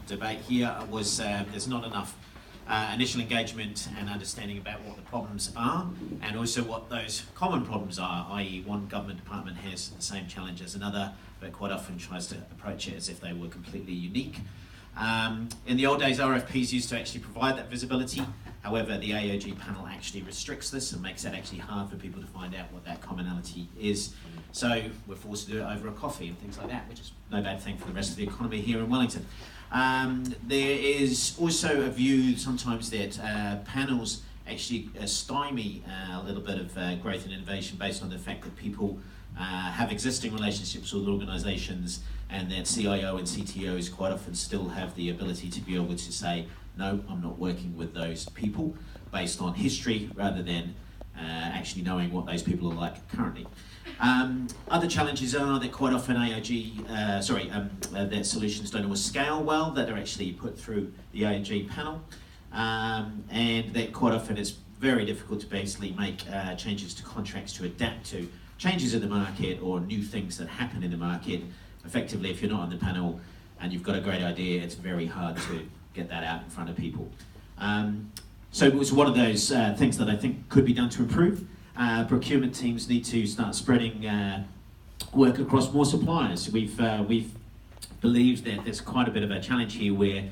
debate here was there's not enough initial engagement and understanding about what the problems are, and also what those common problems are, i.e. one government department has the same challenge as another, but quite often tries to approach it as if they were completely unique. In the old days, RFPs used to actually provide that visibility. However, the AOG panel actually restricts this and makes it actually hard for people to find out what that commonality is. So we're forced to do it over a coffee and things like that, which is no bad thing for the rest of the economy here in Wellington. There is also a view sometimes that panels actually stymie a little bit of growth and innovation based on the fact that people have existing relationships with organisations, and that CIO and CTOs quite often still have the ability to be able to say, no, I'm not working with those people, based on history rather than actually knowing what those people are like currently. Other challenges are that quite often that solutions don't always scale well, that are actually put through the AOG panel, and that quite often it's very difficult to basically make changes to contracts to adapt to changes in the market or new things that happen in the market. Effectively, if you're not on the panel and you've got a great idea, it's very hard to get that out in front of people. So it was one of those things that I think could be done to improve. Procurement teams need to start spreading work across more suppliers. We've believed that there's quite a bit of a challenge here where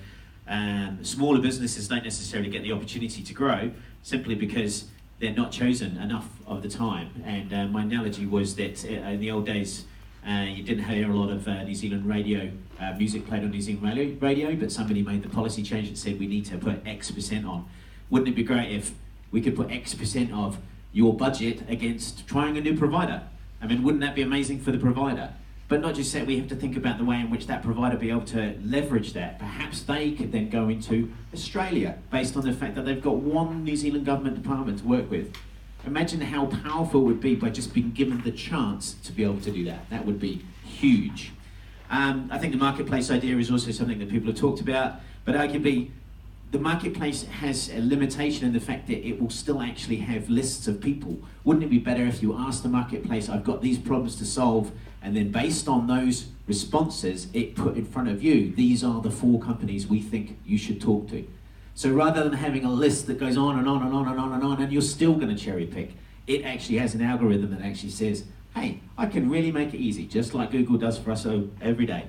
smaller businesses don't necessarily get the opportunity to grow simply because they're not chosen enough of the time. And my analogy was that in the old days, you didn't hear a lot of New Zealand radio, music played on New Zealand radio, but somebody made the policy change that said we need to put X% on. Wouldn't it be great if we could put X% of your budget against trying a new provider? I mean, wouldn't that be amazing for the provider? But not just that, we have to think about the way in which that provider be able to leverage that. Perhaps they could then go into Australia based on the fact that they've got one New Zealand government department to work with. Imagine how powerful it would be by just being given the chance to be able to do that. That would be huge. I think the marketplace idea is also something that people have talked about, but arguably the marketplace has a limitation in the fact that it will still actually have lists of people. Wouldn't it be better if you asked the marketplace, I've got these problems to solve, and then based on those responses, it put in front of you, these are the 4 companies we think you should talk to. So rather than having a list that goes on and on and on and on and on, and you're still going to cherry pick, it actually has an algorithm that actually says, hey, I can really make it easy, just like Google does for us every day.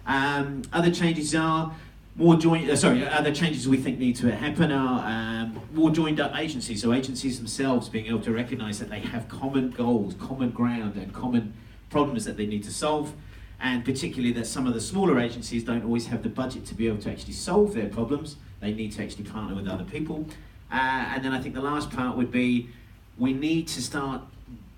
Other changes are other changes we think need to happen are more joined up agencies. So agencies themselves being able to recognise that they have common goals, common ground, and common problems that they need to solve. And particularly that some of the smaller agencies don't always have the budget to be able to actually solve their problems. They need to actually partner with other people. And then I think the last part would be, we need to start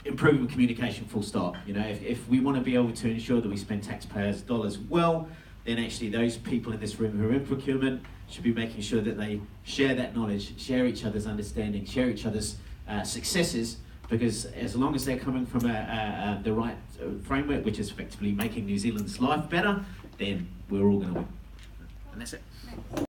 improving communication, full stop. You know, if we want to be able to ensure that we spend taxpayers' dollars well, then actually those people in this room who are in procurement should be making sure that they share that knowledge, share each other's understanding, share each other's successes, because as long as they're coming from the right framework, which is effectively making New Zealand's life better, then we're all going to win. And that's it.